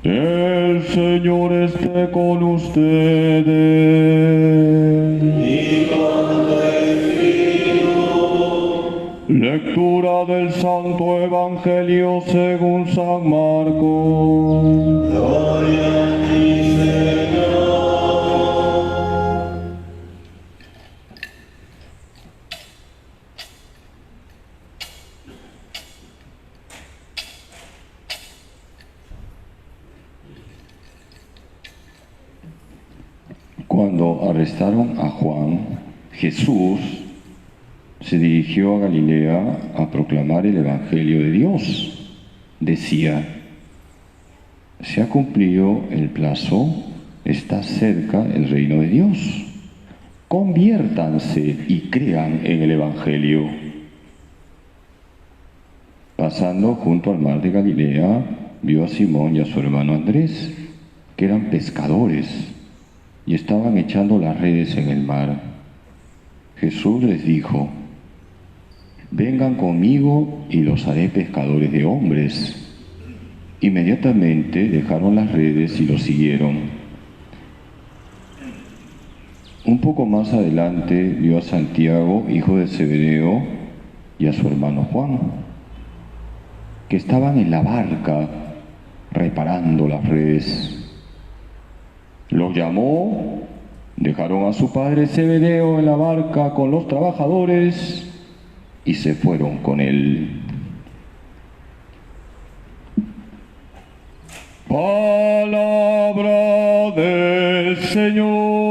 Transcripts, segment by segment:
El Señor esté con ustedes. Y con tu espíritu. Lectura del Santo Evangelio según San Marcos. Gloria a ti, Señor. Cuando arrestaron a Juan, Jesús se dirigió a Galilea a proclamar el Evangelio de Dios. Decía: se ha cumplido el plazo, está cerca el reino de Dios. Conviértanse y crean en el Evangelio. Pasando junto al mar de Galilea, vio a Simón y a su hermano Andrés, que eran pescadores, y estaban echando las redes en el mar. Jesús les dijo: vengan conmigo y los haré pescadores de hombres. Inmediatamente dejaron las redes y los siguieron. Un poco más adelante vio a Santiago, hijo de Zebedeo, y a su hermano Juan, que estaban en la barca reparando las redes. Los llamó, dejaron a su padre Zebedeo en la barca con los trabajadores y se fueron con él. Palabra del Señor.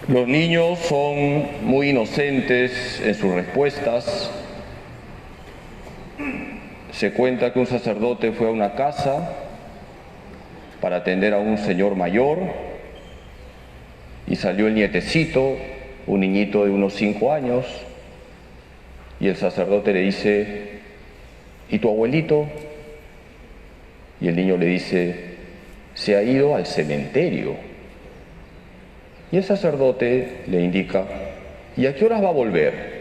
Los niños son muy inocentes en sus respuestas. Se cuenta que un sacerdote fue a una casa para atender a un señor mayor y salió el nietecito, un niñito de unos 5 años, y el sacerdote le dice: ¿y tu abuelito? Y el niño le dice: se ha ido al cementerio. Y el sacerdote le indica: ¿y a qué horas va a volver?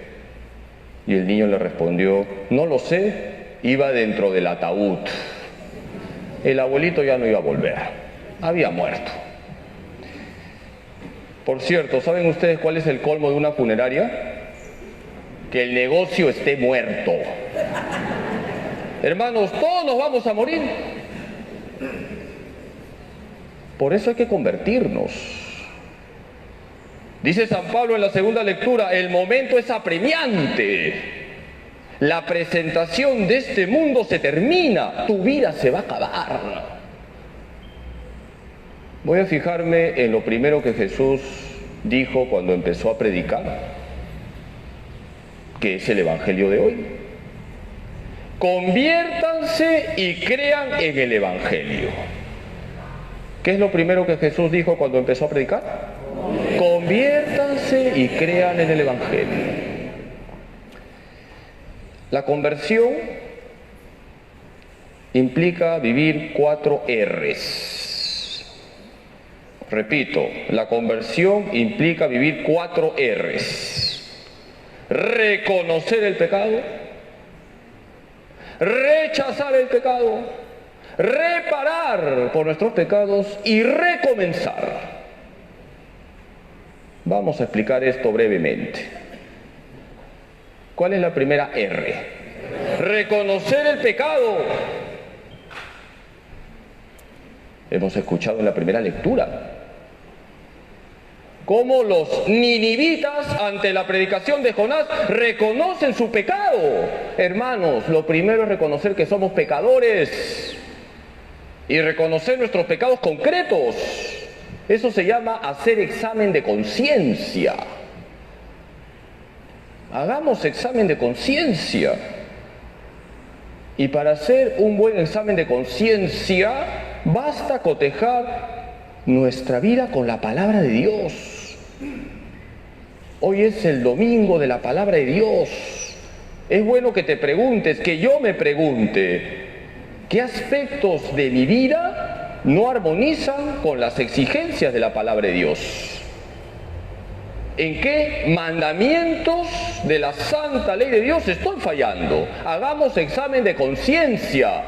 Y el niño le respondió: no lo sé, iba dentro del ataúd. El abuelito ya no iba a volver, había muerto. Por cierto, ¿saben ustedes cuál es el colmo de una funeraria? Que el negocio esté muerto. Hermanos, todos nos vamos a morir. Por eso hay que convertirnos. Dice San Pablo en la segunda lectura: el momento es apremiante. La presentación de este mundo se termina, tu vida se va a acabar. Voy a fijarme en lo primero que Jesús dijo cuando empezó a predicar, que es el Evangelio de hoy. Conviértanse y crean en el Evangelio. ¿Qué es lo primero que Jesús dijo cuando empezó a predicar? Conviértanse y crean en el Evangelio. La conversión implica vivir 4 R's. Repito, la conversión implica vivir 4 R's. Reconocer el pecado, rechazar el pecado, reparar por nuestros pecados y recomenzar. Vamos a explicar esto brevemente. ¿Cuál es la primera R? Reconocer el pecado. Hemos escuchado en la primera lectura cómo los ninivitas, ante la predicación de Jonás, reconocen su pecado. Hermanos, lo primero es reconocer que somos pecadores y reconocer nuestros pecados concretos. Eso se llama hacer examen de conciencia. Hagamos examen de conciencia. Y para hacer un buen examen de conciencia, basta cotejar nuestra vida con la palabra de Dios. Hoy es el domingo de la palabra de Dios. Es bueno que te preguntes, que yo me pregunte, ¿qué aspectos de mi vida no armonizan con las exigencias de la palabra de Dios. ¿En qué mandamientos de la santa ley de Dios estoy fallando? Hagamos examen de conciencia.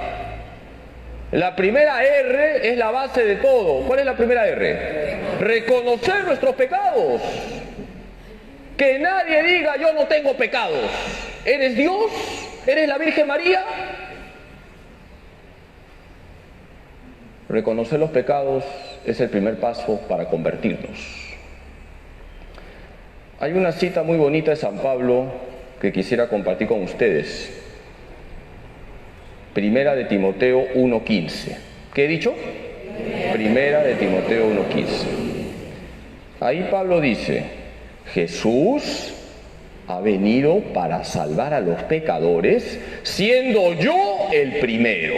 La primera R es la base de todo. ¿Cuál es la primera R? Reconocer nuestros pecados. Que nadie diga yo no tengo pecados. ¿Eres Dios? ¿Eres la Virgen María? Reconocer los pecados es el primer paso para convertirnos. Hay una cita muy bonita de San Pablo que quisiera compartir con ustedes. Primera de Timoteo 1:15. ¿Qué he dicho? Primera de Timoteo 1:15. Ahí Pablo dice, Jesús ha venido para salvar a los pecadores, siendo yo el primero.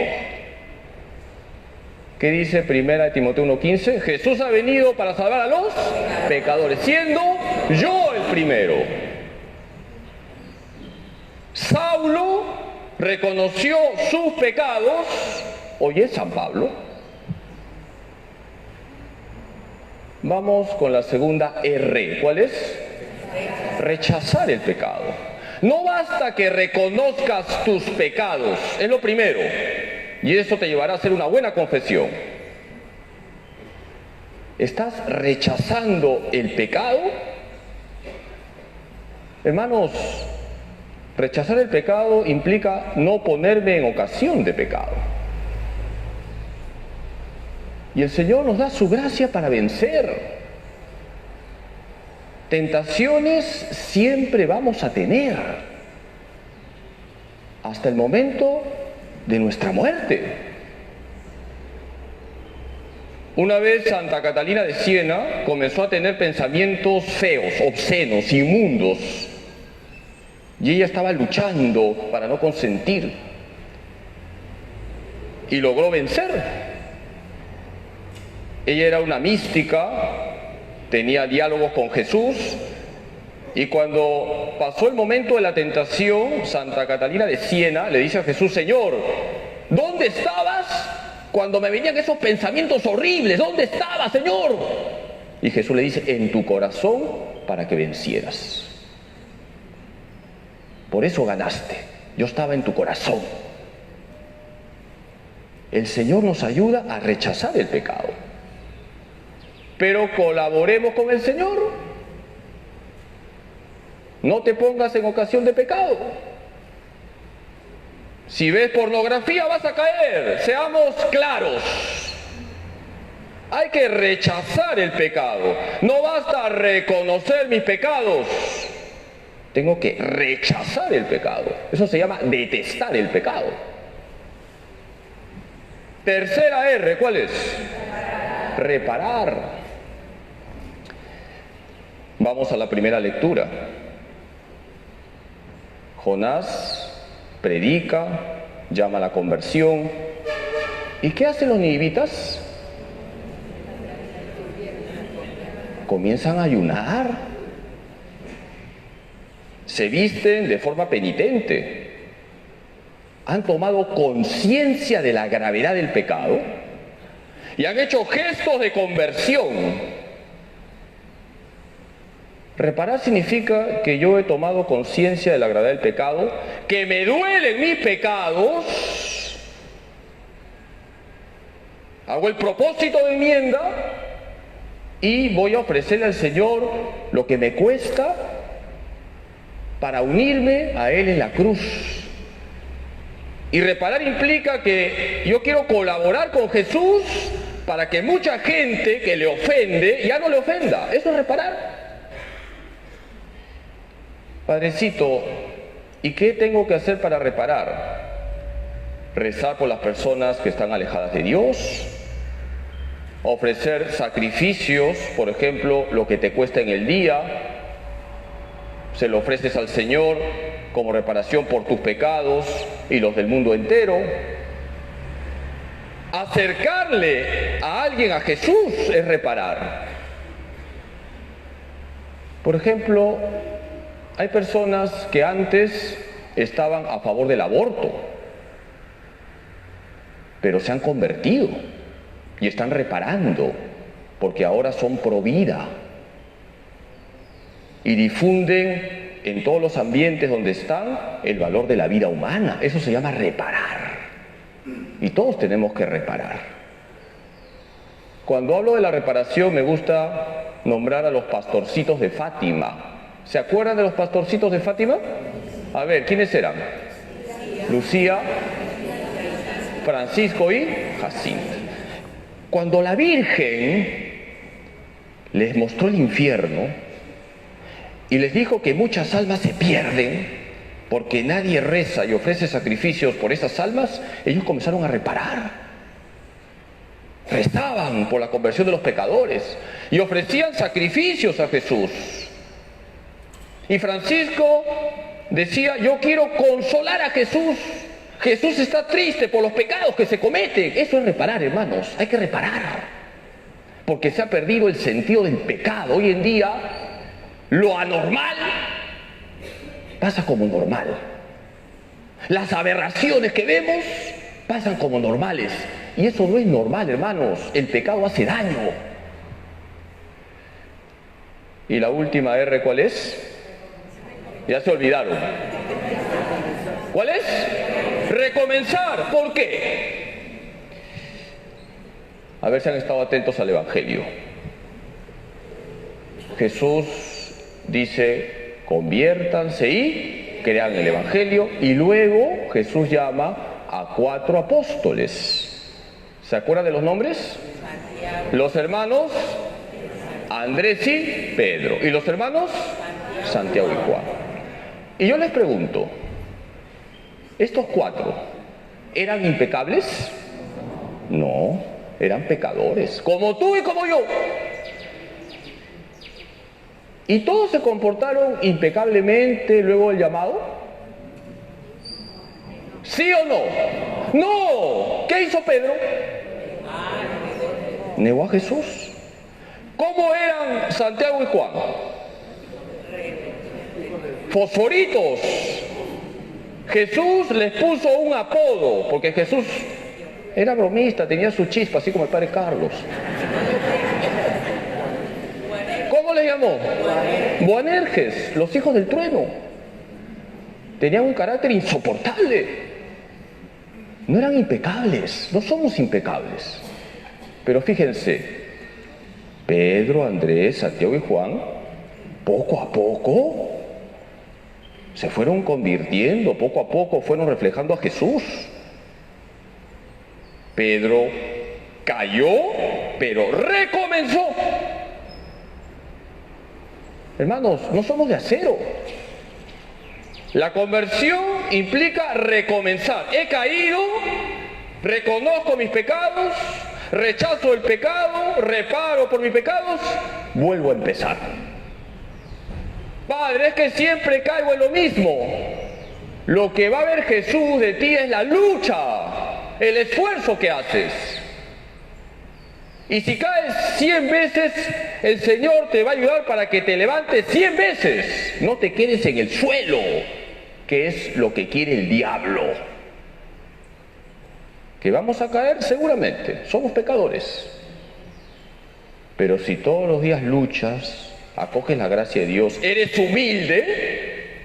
¿Qué dice Primera de Timoteo 1:15? Jesús ha venido para salvar a los pecadores, siendo yo el primero. Saulo reconoció sus pecados. Oye, San Pablo. Vamos con la segunda R. ¿Cuál es? Rechazar el pecado. No basta que reconozcas tus pecados, es lo primero. Y eso te llevará a hacer una buena confesión. ¿Estás rechazando el pecado? Hermanos, rechazar el pecado implica no ponerme en ocasión de pecado. Y el Señor nos da su gracia para vencer. Tentaciones siempre vamos a tener, hasta el momento de nuestra muerte. Una vez Santa Catalina de Siena comenzó a tener pensamientos feos, obscenos, inmundos, y ella estaba luchando para no consentir, y logró vencer. Ella era una mística, tenía diálogos con Jesús, y cuando pasó el momento de la tentación, Santa Catalina de Siena le dice a Jesús, Señor, ¿dónde estabas cuando me venían esos pensamientos horribles? ¿Dónde estabas, Señor? Y Jesús le dice, en tu corazón para que vencieras. Por eso ganaste, yo estaba en tu corazón. El Señor nos ayuda a rechazar el pecado. Pero colaboremos con el Señor. No te pongas en ocasión de pecado. Si ves pornografía vas a caer. Seamos claros. Hay que rechazar el pecado. No basta reconocer mis pecados. Tengo que rechazar el pecado. Eso se llama detestar el pecado. Tercera R, ¿cuál es? Reparar. Vamos a la primera lectura. Jonás predica, llama a la conversión. ¿Y qué hacen los ninivitas? Comienzan a ayunar. Se visten de forma penitente. Han tomado conciencia de la gravedad del pecado y han hecho gestos de conversión. Reparar significa que yo he tomado conciencia de la gravedad del pecado, que me duelen mis pecados, hago el propósito de enmienda y voy a ofrecerle al Señor lo que me cuesta para unirme a Él en la cruz. Y reparar implica que yo quiero colaborar con Jesús para que mucha gente que le ofende ya no le ofenda. Eso es reparar. Padrecito, ¿y qué tengo que hacer para reparar? Rezar por las personas que están alejadas de Dios, ofrecer sacrificios, por ejemplo, lo que te cuesta en el día, se lo ofreces al Señor como reparación por tus pecados y los del mundo entero. Acercarle a alguien a Jesús es reparar. Por ejemplo, hay personas que antes estaban a favor del aborto, pero se han convertido. y están reparando, porque ahora son pro vida y difunden en todos los ambientes donde están el valor de la vida humana. Eso se llama reparar, y todos tenemos que reparar. Cuando hablo de la reparación me gusta nombrar a los pastorcitos de Fátima. ¿Se acuerdan de los pastorcitos de Fátima? A ver, ¿quiénes eran? Lucía, Francisco y Jacinto. Cuando la Virgen les mostró el infierno y les dijo que muchas almas se pierden porque nadie reza y ofrece sacrificios por esas almas, ellos comenzaron a reparar. Rezaban por la conversión de los pecadores y ofrecían sacrificios a Jesús. Y Francisco decía: yo quiero consolar a Jesús. Jesús está triste por los pecados que se cometen. Eso es reparar, hermanos. Hay que reparar, porque se ha perdido el sentido del pecado. Hoy en día lo anormal pasa como normal. Las aberraciones que vemos pasan como normales. Y eso no es normal, hermanos. El pecado hace daño. Y la última R, ¿cuál es? Ya se olvidaron. ¿Cuál es? Recomenzar. ¿Por qué? A ver si han estado atentos al Evangelio. Jesús dice: conviértanse y crean el Evangelio. Y luego Jesús llama a 4 apóstoles. ¿Se acuerdan de los nombres? Los hermanos Andrés y Pedro. Y los hermanos Santiago y Juan. Y yo les pregunto, ¿estos 4 eran impecables? No, eran pecadores, como tú y como yo. ¿Y todos se comportaron impecablemente luego del llamado? ¿Sí o no? ¡No! ¿Qué hizo Pedro? Negó a Jesús. ¿Cómo eran Santiago y Juan? Fosforitos. Jesús les puso un apodo, porque Jesús era bromista, tenía su chispa, así como el padre Carlos. ¿Cómo le llamó? Boanerges, los hijos del trueno. Tenían un carácter insoportable. No eran impecables, no somos impecables. Pero fíjense, Pedro, Andrés, Santiago y Juan, poco a poco se fueron convirtiendo, poco a poco fueron reflejando a Jesús. Pedro cayó, pero recomenzó. Hermanos, no somos de acero. La conversión implica recomenzar. He caído, reconozco mis pecados, rechazo el pecado, reparo por mis pecados, vuelvo a empezar. Padre, es que siempre caigo en lo mismo. Lo que va a ver Jesús de ti es la lucha, el esfuerzo que haces. Y si caes 100 veces, el Señor te va a ayudar para que te levantes 100 veces. No te quedes en el suelo, que es lo que quiere el diablo. Que vamos a caer seguramente, somos pecadores. Pero si todos los días luchas, acoges la gracia de Dios, eres humilde,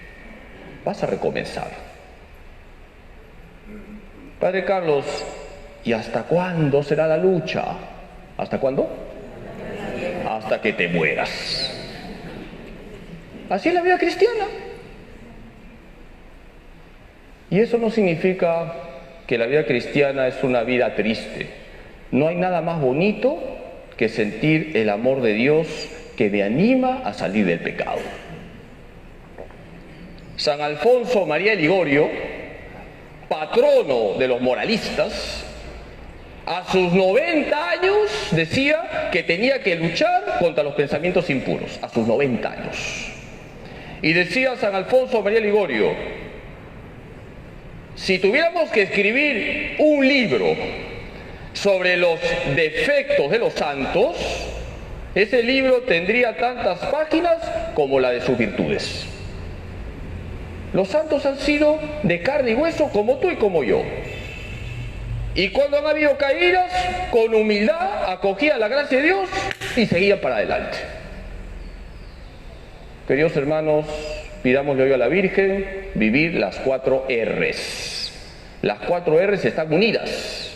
vas a recomenzar. Padre Carlos, ¿y hasta cuándo será la lucha? ¿Hasta cuándo? Hasta que te mueras. Así es la vida cristiana. Y eso no significa que la vida cristiana es una vida triste. No hay nada más bonito que sentir el amor de Dios que me anima a salir del pecado. San Alfonso María de Ligorio, patrono de los moralistas, a sus 90 años decía que tenía que luchar contra los pensamientos impuros, a sus 90 años. Y decía San Alfonso María de Ligorio: si tuviéramos que escribir un libro sobre los defectos de los santos, ese libro tendría tantas páginas como la de sus virtudes. Los santos han sido de carne y hueso como tú y como yo. Y cuando han habido caídas, con humildad acogían la gracia de Dios y seguían para adelante. Queridos hermanos, pidámosle hoy a la Virgen vivir las 4 R's. Las 4 R's están unidas.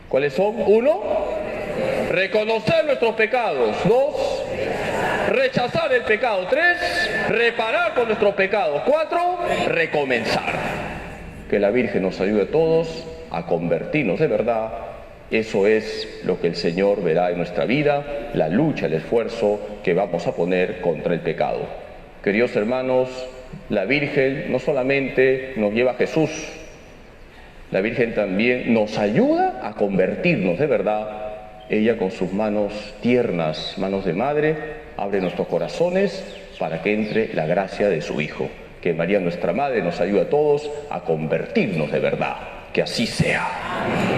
¿Cuáles son? 1, reconocer nuestros pecados. 2, rechazar el pecado. 3, reparar por nuestros pecados. 4, recomenzar. Que la Virgen nos ayude a todos a convertirnos de verdad. Eso es lo que el Señor verá en nuestra vida, la lucha, el esfuerzo que vamos a poner contra el pecado. Queridos hermanos, la Virgen no solamente nos lleva a Jesús, la Virgen también nos ayuda a convertirnos de verdad. Ella con sus manos tiernas, manos de madre, abre nuestros corazones para que entre la gracia de su Hijo. Que María nuestra Madre nos ayude a todos a convertirnos de verdad. Que así sea.